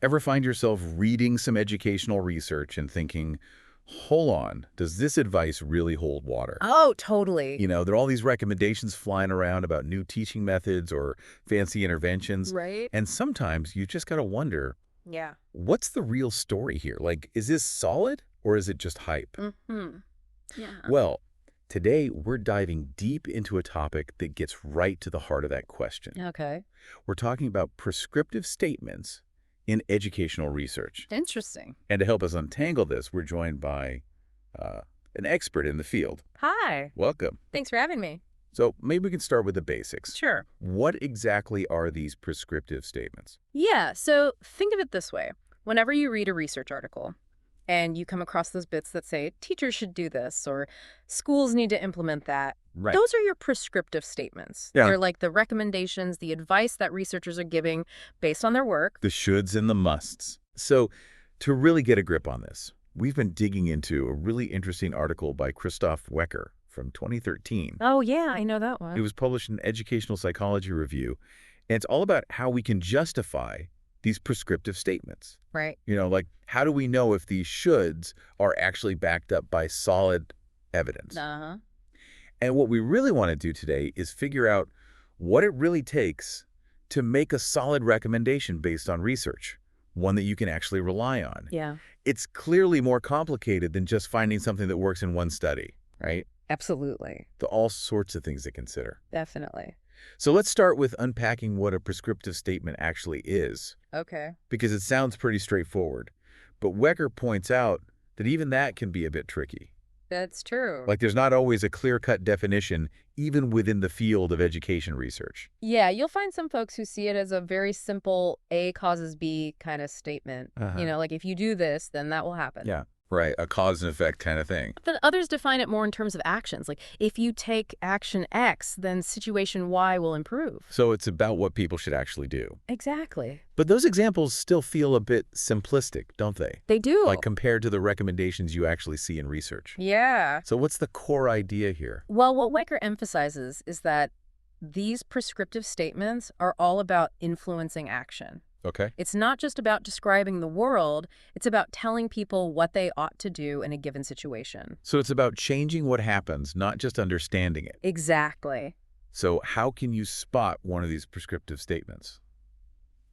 Ever find yourself reading some educational research and thinking, hold on, does this advice really hold water? Oh, totally. There are all these recommendations flying around about new teaching methods or fancy interventions. Right? And sometimes you just got to wonder, Yeah. what's the real story here? Like, is this solid or is it just hype? Mm-hmm. Yeah. Well, today we're diving deep into a topic that gets right to the heart of that question. Okay. We're talking about prescriptive statements in educational research. Interesting. And to help us untangle this, we're joined by uh, an expert in the field. Hi. Welcome. Thanks for having me. So maybe we can start with the basics. Sure. What exactly are these prescriptive statements? Yeah, so think of it this way. Whenever you read a research article and you come across those bits that say teachers should do this or schools need to implement that, Right. those are your prescriptive statements. Yeah. They're like the recommendations, the advice that researchers are giving based on their work. The shoulds and the musts. So to really get a grip on this, we've been digging into a really interesting article by Christoph Wecker from 2013. Oh, yeah, I know that It one. was published in Educational Psychology Review, and it's all about how we can justify these prescriptive statements. Right. Like how do we know if these shoulds are actually backed up by solid evidence? Uh-huh. And what we really want to do today is figure out what it really takes to make a solid recommendation based on research, one that you can actually rely on. Yeah, It's clearly more complicated than just finding something that works in one study, right? absolutely. There are all sorts of things to consider. Definitely. So let's start with unpacking what a prescriptive statement actually is, Okay. because it sounds pretty straightforward. But Wecker points out that even that can be a bit tricky. That's true. Like there's not always a clear-cut definition, even within the field of education research. Yeah, you'll find some folks who see it as a very simple A causes B kind of statement. Uh-huh. Like if you do this, then that will happen. Yeah, right. A cause and effect kind of thing. But then others define it more in terms of actions. Like if you take action X, then situation Y will improve. So it's about what people should actually do. Exactly. But those examples still feel a bit simplistic, don't they? They do. Like compared to the recommendations you actually see in research. Yeah. So what's the core idea here? Well, what Wecker emphasizes is that these prescriptive statements are all about influencing action. Okay. It's not just about describing the world, it's about telling people what they ought to do in a given situation. So it's about changing what happens, not just understanding it. Exactly. So how can you spot one of these prescriptive statements?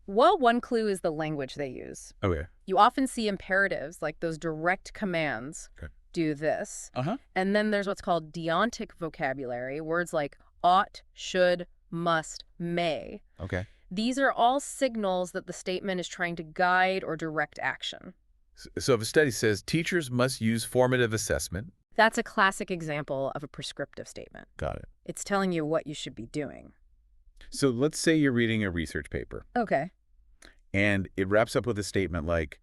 Well, one clue is the language they use. Okay. You often see imperatives, like those direct commands, Okay. do this. Uh-huh. And then there's what's called deontic vocabulary, words like ought, should, must, may. Okay. These are all signals that the statement is trying to guide or direct action. So if a study says teachers must use formative assessment, That's a classic example of a prescriptive statement. got it. It's telling you what you should be doing. So let's say you're reading a research paper Okay. and it wraps up with a statement like,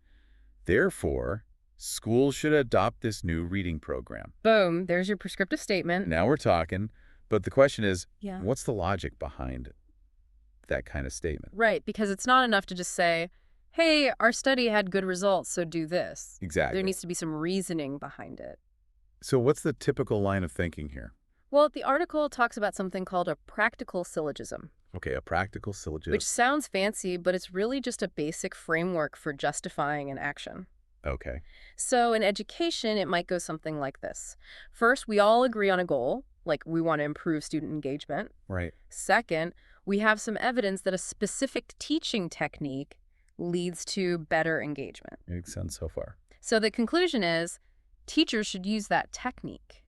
therefore, schools should adopt this new reading program. Boom, there's your prescriptive statement. Now we're talking, but the question is, Yeah. what's the logic behind that kind of statement? Right, because it's not enough to just say, hey, our study had good results, so do this. Exactly. There needs to be some reasoning behind it. So what's the typical line of thinking here? Well, the article talks about something called a practical syllogism, Okay, a practical syllogism. which sounds fancy, but it's really just a basic framework for justifying an action. Okay. So in education, it might go something like this. First, we all agree on a goal, like we want to improve student engagement. Right. Second, we have some evidence that a specific teaching technique leads to better engagement. Makes sense so far. So the conclusion is teachers should use that technique.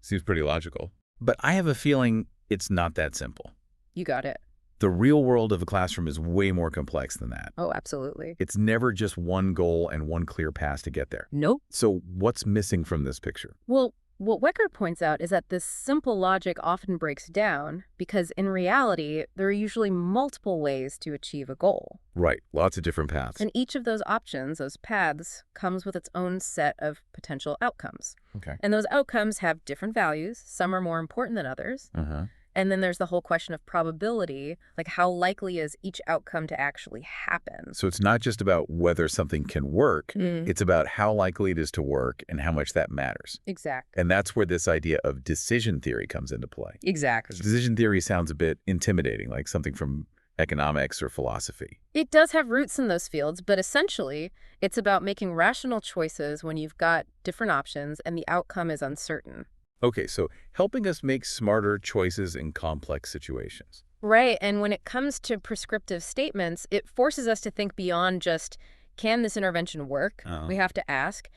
Seems pretty logical. But I have a feeling it's not that simple. You got it. The real world of the classroom is way more complex than that. Oh, absolutely. It's never just one goal and one clear path to get there. Nope. So what's missing from this picture? Well, what Wecker points out is that this simple logic often breaks down because in reality, there are usually multiple ways to achieve a goal. Right. Lots of different paths. And each of those options, those paths, comes with its own set of potential outcomes. Okay. And those outcomes have different values. Some are more important than others. Uh-huh. And then there's the whole question of probability, like how likely is each outcome to actually happen? So it's not just about whether something can work. It's about how likely it is to work and how much that matters. Exactly. And that's where this idea of decision theory comes into play. Exactly. Decision theory sounds a bit intimidating, like something from economics or philosophy. It does have roots in those fields, but essentially, it's about making rational choices when you've got different options and the outcome is uncertain. Okay, so helping us make smarter choices in complex situations. Right, and when it comes to prescriptive statements, it forces us to think beyond just, can this intervention work? Uh, We have to ask,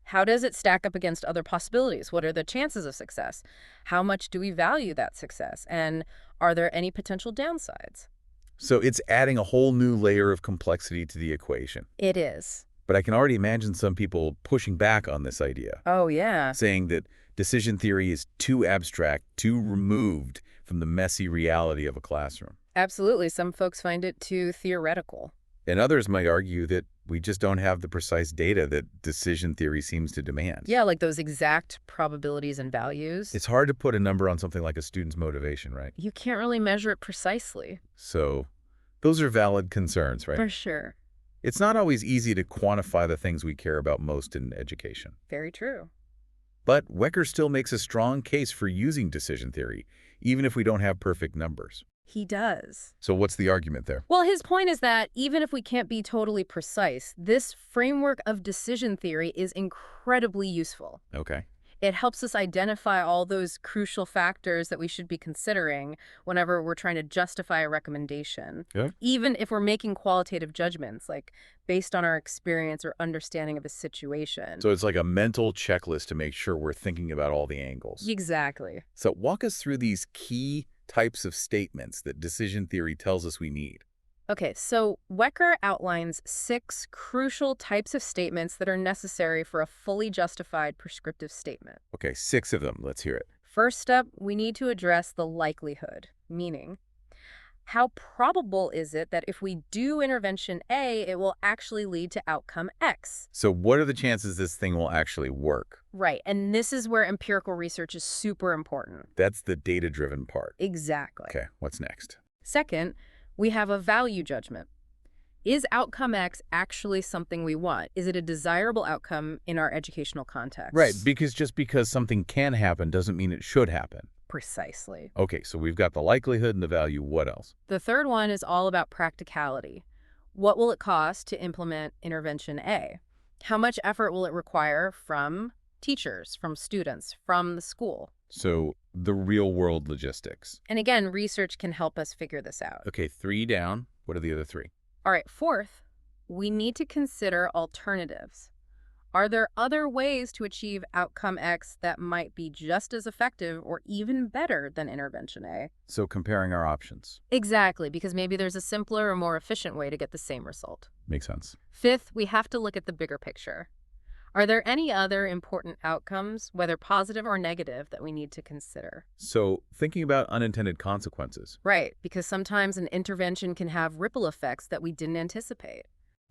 how does it stack up against other possibilities? What are the chances of success? How much do we value that success? And are there any potential downsides? so it's adding a whole new layer of complexity to the equation. It is. But I can already imagine some people pushing back on this idea, Oh, yeah. saying that decision theory is too abstract, too removed from the messy reality of a classroom. Absolutely. Some folks find it too theoretical. And others might argue that we just don't have the precise data that decision theory seems to demand. Yeah, like those exact probabilities and values. It's hard to put a number on something like a student's motivation, right? You can't really measure it precisely. So those are valid concerns, right? For sure. It's not always easy to quantify the things we care about most in education. Very true. But Wecker still makes a strong case for using decision theory, even if we don't have perfect numbers. He does. So what's the argument there? Well, his point is that even if we can't be totally precise, this framework of decision theory is incredibly useful. Okay. It helps us identify all those crucial factors that we should be considering whenever we're trying to justify a recommendation. Yeah. Even if we're making qualitative judgments, like based on our experience or understanding of a situation. So it's like a mental checklist to make sure we're thinking about all the angles. Exactly. So walk us through these key types of statements that decision theory tells us we need. Okay, so Wecker outlines 6 crucial types of statements that are necessary for a fully justified prescriptive statement. Okay, 6 of them. Let's hear it. First up, we need to address the likelihood, meaning, how probable is it that if we do intervention A, it will actually lead to outcome X? So what are the chances this thing will actually work? Right, and this is where empirical research is super important. That's the data-driven part. Exactly. Okay, what's next? Second, we have a value judgment. Is outcome X actually something we want? Is it a desirable outcome in our educational context? Right, because just because something can happen doesn't mean it should happen. Precisely. Okay, so we've got the likelihood and the value. What else? The third one is all about practicality. What will it cost to implement intervention A? How much effort will it require from teachers, from students, from the school? So the real-world logistics. And again, research can help us figure this out. Okay, 3 down. What are the other 3? All right, fourth, we need to consider alternatives. Are there other ways to achieve outcome X that might be just as effective or even better than intervention A? So comparing our options. Exactly, because maybe there's a simpler or more efficient way to get the same result. Makes sense. Fifth, we have to look at the bigger picture. Are there any other important outcomes, whether positive or negative, that we need to consider? So thinking about unintended consequences. Right, because sometimes an intervention can have ripple effects that we didn't anticipate.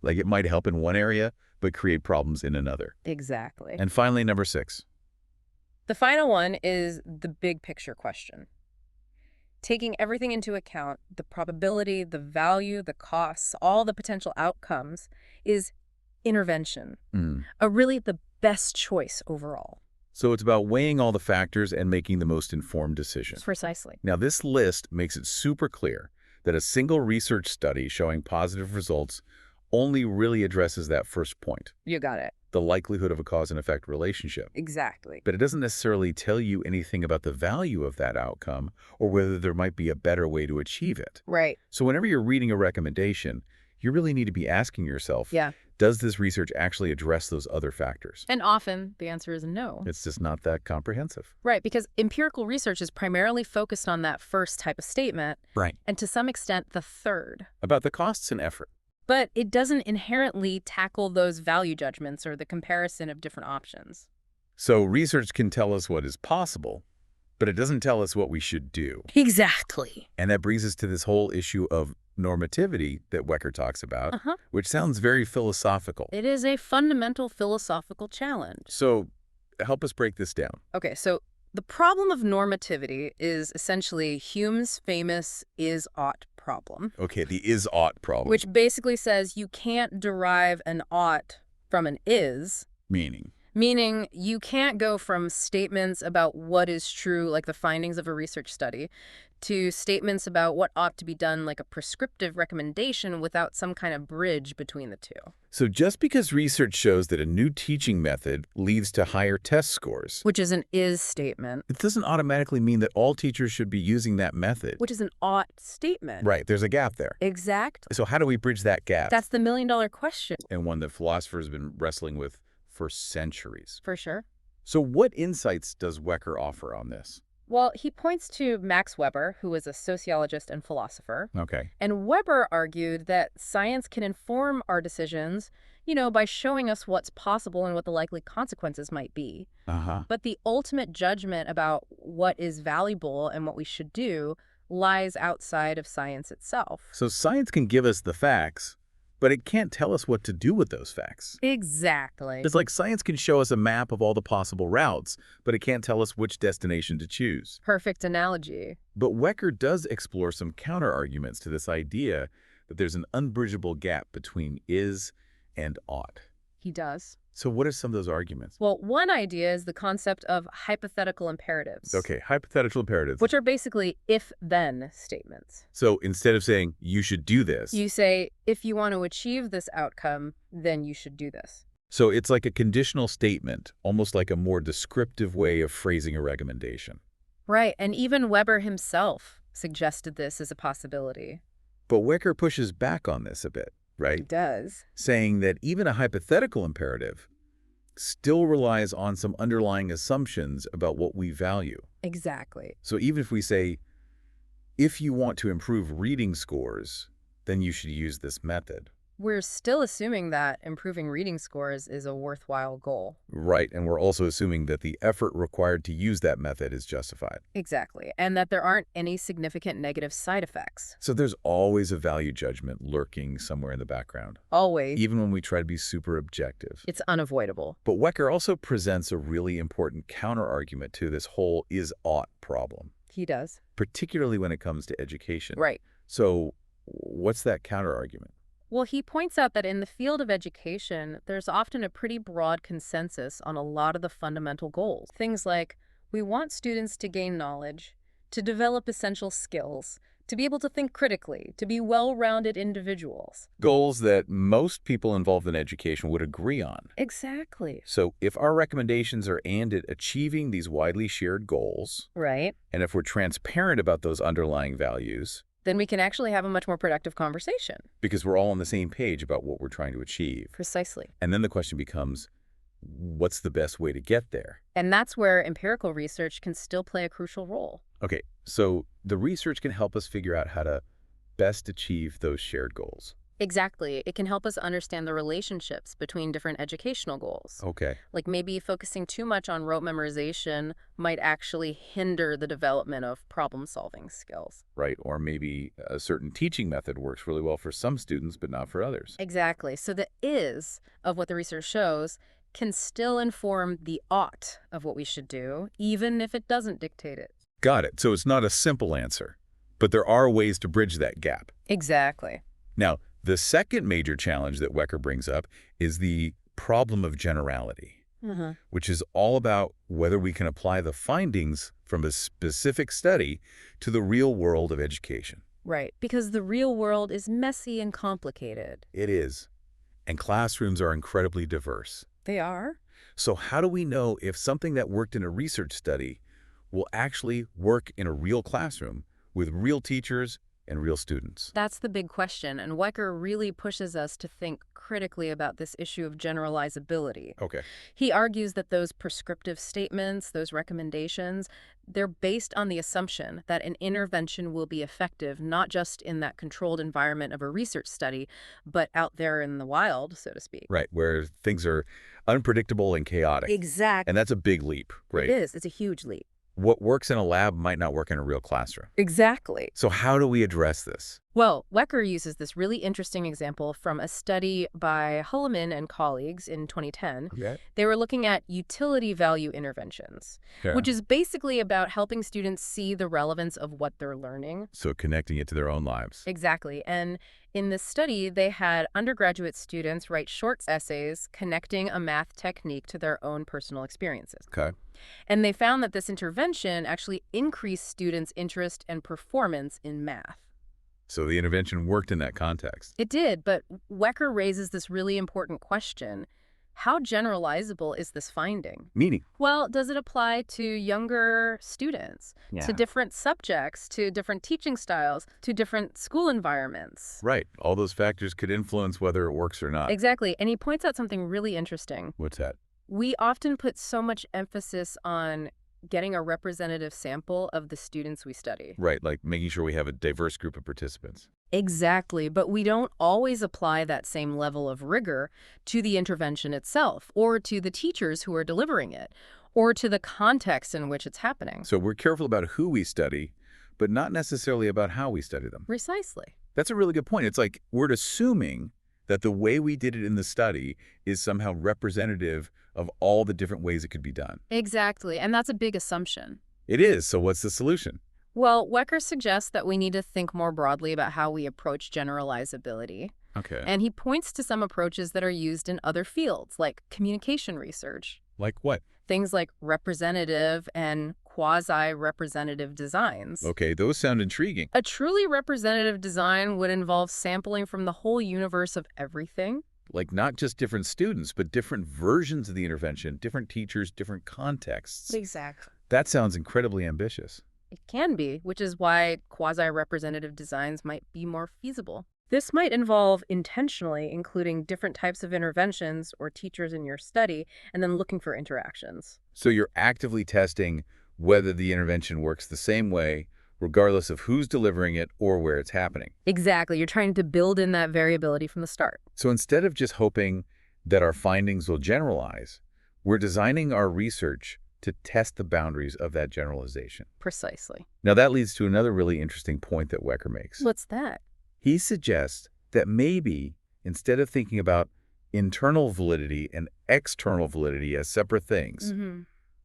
Like it might help in one area, but create problems in another. Exactly. And finally, number 6. The final one is the big picture question. Taking everything into account, the probability, the value, the costs, all the potential outcomes, is intervention. Really the best choice overall. So it's about weighing all the factors and making the most informed decision. Precisely. Now, this list makes it super clear that a single research study showing positive results only really addresses that first point, You got it. the likelihood of a cause and effect relationship. Exactly. But it doesn't necessarily tell you anything about the value of that outcome or whether there might be a better way to achieve it. Right. So whenever you're reading a recommendation, you really need to be asking yourself, Yeah. does this research actually address those other factors? And often the answer is no. It's just not that comprehensive. Right, because empirical research is primarily focused on that first type of statement, Right. and to some extent the third. About the costs and effort. But it doesn't inherently tackle those value judgments or the comparison of different options. So research can tell us what is possible, but it doesn't tell us what we should do. Exactly. And that brings us to this whole issue of normativity that Wecker talks about, which sounds very philosophical. It is a fundamental philosophical challenge. So help us break this down. Okay, so the problem of normativity is essentially Hume's famous is-ought problem, Okay, the is-ought problem. which basically says you can't derive an ought from an is, Meaning? meaning you can't go from statements about what is true, like the findings of a research study, to statements about what ought to be done, like a prescriptive recommendation without some kind of bridge between the two. So just because research shows that a new teaching method leads to higher test scores, Which is an is statement. it doesn't automatically mean that all teachers should be using that method. Which is an ought statement. Right, there's a gap there. Exactly. So how do we bridge that gap? That's the million-dollar question. And one that philosophers have been wrestling with for centuries. For sure. So what insights does Wecker offer on this? Well, he points to Max Weber, who was a sociologist and philosopher. Okay. And Weber argued that science can inform our decisions, by showing us what's possible and what the likely consequences might be. Uh-huh. But the ultimate judgment about what is valuable and what we should do lies outside of science itself. So science can give us the facts, but it can't tell us what to do with those facts. Exactly. It's like science can show us a map of all the possible routes, but it can't tell us which destination to choose. Perfect analogy. But Wecker does explore some counter-arguments to this idea that there's an unbridgeable gap between is and ought. He does. So what are some of those arguments? Well, one idea is the concept of hypothetical imperatives. Okay, hypothetical imperatives. Which are basically if-then statements. So instead of saying, you should do this, You say, if you want to achieve this outcome, then you should do this. so it's like a conditional statement, almost like a more descriptive way of phrasing a recommendation. Right, and even Weber himself suggested this as a possibility. But Wecker pushes back on this a bit, He right? does. Saying that even a hypothetical imperative still relies on some underlying assumptions about what we value. Exactly. So even if we say, if you want to improve reading scores, then you should use this method. We're still assuming that improving reading scores is a worthwhile goal. Right, and we're also assuming that the effort required to use that method is justified. Exactly, and that there aren't any significant negative side effects. So there's always a value judgment lurking somewhere in the background, Always. even when we try to be super objective. It's unavoidable. But Wecker also presents a really important counterargument to this whole is-ought problem, He does. particularly when it comes to education. Right. So what's that counterargument? Well, he points out that in the field of education, there's often a pretty broad consensus on a lot of the fundamental goals. Things like, we want students to gain knowledge, to develop essential skills, to be able to think critically, to be well-rounded individuals. Goals that most people involved in education would agree on. Exactly. So if our recommendations are aimed at achieving these widely shared goals, Right. and if we're transparent about those underlying values, Then we can actually have a much more productive conversation. because we're all on the same page about what we're trying to achieve. Precisely. And then the question becomes, what's the best way to get there? And that's where empirical research can still play a crucial role. Okay, so the research can help us figure out how to best achieve those shared goals. Exactly. It can help us understand the relationships between different educational goals. Okay, Like maybe focusing too much on rote memorization might actually hinder the development of problem-solving skills. right. Or maybe a certain teaching method works really well for some students, but not for others. Exactly. So the is of what the research shows can still inform the ought of what we should do, even if it doesn't dictate it. Got it. So it's not a simple answer, but there are ways to bridge that gap. Exactly. Now, the second major challenge that Wecker brings up is the problem of generality, which is all about whether we can apply the findings from a specific study to the real world of education. Right. Because the real world is messy and complicated. It is. And classrooms are incredibly diverse. They are. So how do we know if something that worked in a research study will actually work in a real classroom with real teachers and real students? That's the big question, and Wecker really pushes us to think critically about this issue of generalizability. Okay. He argues that those prescriptive statements, those recommendations, they're based on the assumption that an intervention will be effective not just in that controlled environment of a research study, but out there in the wild, so to speak. Right, where things are unpredictable and chaotic. Exactly. And that's a big leap, right? It is. It's a huge leap. What works in a lab might not work in a real classroom. Exactly. So how do we address this? Well, Wecker uses this really interesting example from a study by Hulleman and colleagues in 2010. Okay. They were looking at utility value interventions, which is basically about helping students see the relevance of what they're learning. So connecting it to their own lives. Exactly. And in this study, they had undergraduate students write short essays connecting a math technique to their own personal experiences. Okay. And they found that this intervention actually increased students' interest and performance in math. So the intervention worked in that context. It did, but Wecker raises this really important question. How generalizable is this finding? Meaning? Well, does it apply to younger students, to different subjects, to different teaching styles, to different school environments? Right. All those factors could influence whether it works or not. Exactly. And he points out something really interesting. What's that? We often put so much emphasis on getting a representative sample of the students we study. Right, like making sure we have a diverse group of participants. Exactly, but we don't always apply that same level of rigor to the intervention itself, or to the teachers who are delivering it, or to the context in which it's happening. So we're careful about who we study, but not necessarily about how we study them. Precisely. That's a really good point. It's like we're assuming that the way we did it in the study is somehow representative of all the different ways it could be done. Exactly, and that's a big assumption. It is, so what's the solution? Well, Wecker suggests that we need to think more broadly about how we approach generalizability. Okay. And he points to some approaches that are used in other fields, like communication research. Like what? Things like representative and quasi-representative designs. Okay, those sound intriguing. A truly representative design would involve sampling from the whole universe of everything. Like not just different students, but different versions of the intervention, different teachers, different contexts. Exactly. That sounds incredibly ambitious. It can be, which is why quasi-representative designs might be more feasible. This might involve intentionally including different types of interventions or teachers in your study, and then looking for interactions. So you're actively testing whether the intervention works the same way, regardless of who's delivering it or where it's happening. Exactly. You're trying to build in that variability from the start. So instead of just hoping that our findings will generalize, we're designing our research to test the boundaries of that generalization. Precisely. Now that leads to another really interesting point that Wecker makes. What's that? He suggests that maybe instead of thinking about internal validity and external validity as separate things,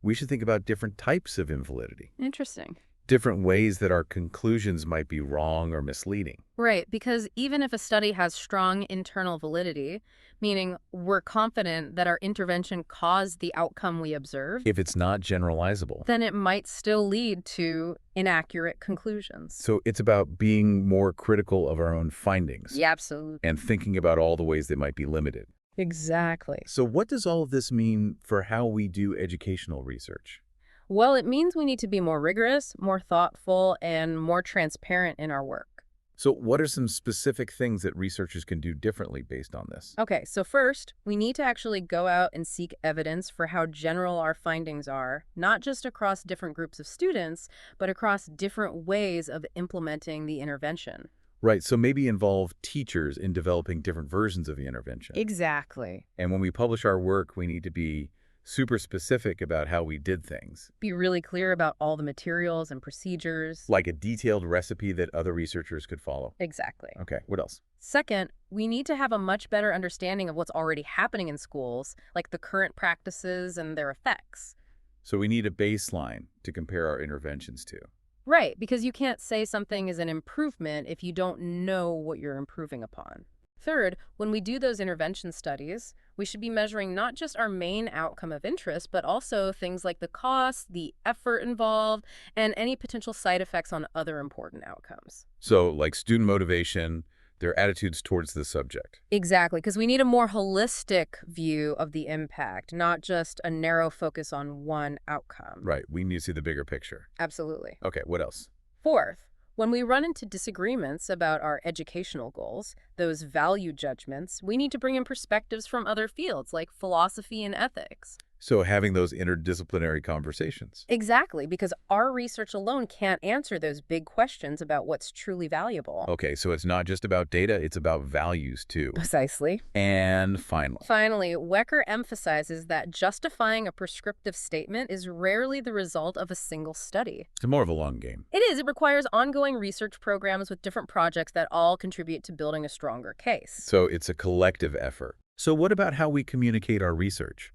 we should think about different types of invalidity. Interesting. Different ways that our conclusions might be wrong or misleading. Right, because even if a study has strong internal validity, meaning we're confident that our intervention caused the outcome we observed, If it's not generalizable. then it might still lead to inaccurate conclusions. So it's about being more critical of our own findings. Yeah, absolutely. And thinking about all the ways they might be limited. Exactly. So what does all of this mean for how we do educational research? Well, it means we need to be more rigorous, more thoughtful, and more transparent in our work. So what are some specific things that researchers can do differently based on this? Okay, so first, we need to actually go out and seek evidence for how general our findings are, not just across different groups of students, but across different ways of implementing the intervention. Right, so maybe involve teachers in developing different versions of the intervention. Exactly. And when we publish our work, we need to be super specific about how we did things. Be really clear about all the materials and procedures. Like a detailed recipe that other researchers could follow. Exactly. Okay, what else? Second, we need to have a much better understanding of what's already happening in schools, like the current practices and their effects. So we need a baseline to compare our interventions to. Right, because you can't say something is an improvement if you don't know what you're improving upon. Third, when we do those intervention studies, we should be measuring not just our main outcome of interest, but also things like the cost, the effort involved, and any potential side effects on other important outcomes. So like student motivation, their attitudes towards the subject. Exactly, because we need a more holistic view of the impact, not just a narrow focus on one outcome. Right, we need to see the bigger picture. Absolutely. Okay, what else? Fourth, when we run into disagreements about our educational goals, those value judgments, we need to bring in perspectives from other fields like philosophy and ethics. So having those interdisciplinary conversations. Exactly, because our research alone can't answer those big questions about what's truly valuable. Okay, so it's not just about data, it's about values too. Precisely. And finally, Wecker emphasizes that justifying a prescriptive statement is rarely the result of a single study. it's more of a long game. It is. It requires ongoing research programs with different projects that all contribute to building a stronger case. So it's a collective effort. So what about how we communicate our research?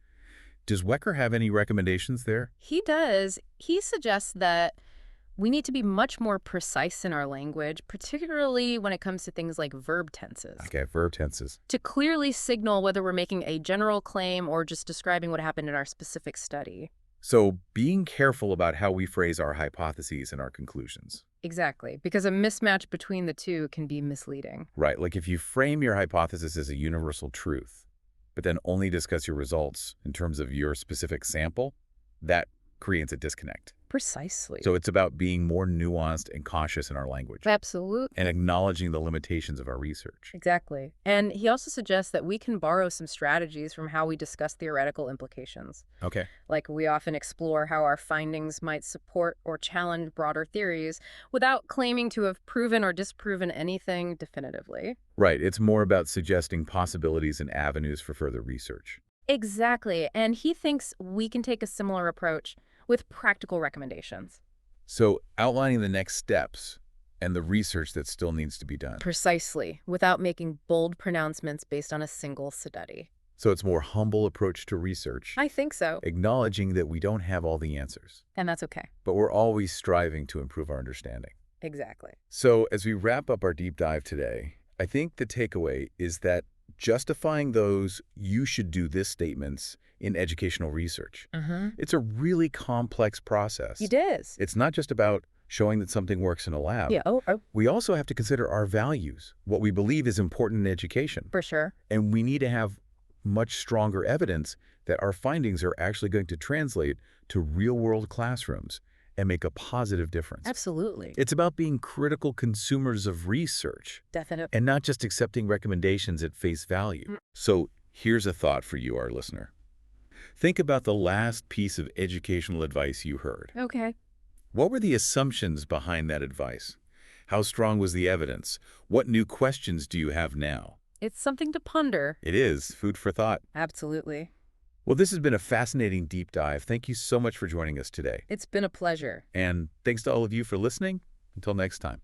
Does Wecker have any recommendations there? He does. He suggests that we need to be much more precise in our language, particularly when it comes to things like verb tenses. Okay, verb tenses. To clearly signal whether we're making a general claim or just describing what happened in our specific study. So being careful about how we phrase our hypotheses and our conclusions. Exactly, because a mismatch between the two can be misleading. Right, like if you frame your hypothesis as a universal truth, but then only discuss your results in terms of your specific sample, that creates a disconnect. Precisely. So it's about being more nuanced and cautious in our language Absolutely. and acknowledging the limitations of our research. Exactly. And he also suggests that we can borrow some strategies from how we discuss theoretical implications. Okay. Like, we often explore how our findings might support or challenge broader theories without claiming to have proven or disproven anything definitively. Right, it's more about suggesting possibilities and avenues for further research. Exactly. And he thinks we can take a similar approach with practical recommendations. So outlining the next steps and the research that still needs to be done. Precisely, without making bold pronouncements based on a single study. So it's more humble approach to research, I think so. acknowledging that we don't have all the answers, And that's okay. but we're always striving to improve our understanding. Exactly. So as we wrap up our deep dive today, I think the takeaway is that justifying those "you should do this" statements in educational research, it's a really complex process. It is. It's not just about showing that something works in a lab. Yeah, We also have to consider our values, what we believe is important in education. for sure. And we need to have much stronger evidence that our findings are actually going to translate to real-world classrooms and make a positive difference. Absolutely. It's about being critical consumers of research Definitely. and not just accepting recommendations at face value. So here's a thought for you, our listener. Think about the last piece of educational advice you heard. Okay. What were the assumptions behind that advice? How strong was the evidence? What new questions do you have now? It's something to ponder. It is food for thought. Absolutely. Well, this has been a fascinating deep dive. Thank you so much for joining us today. It's been a pleasure. And thanks to all of you for listening. Until next time.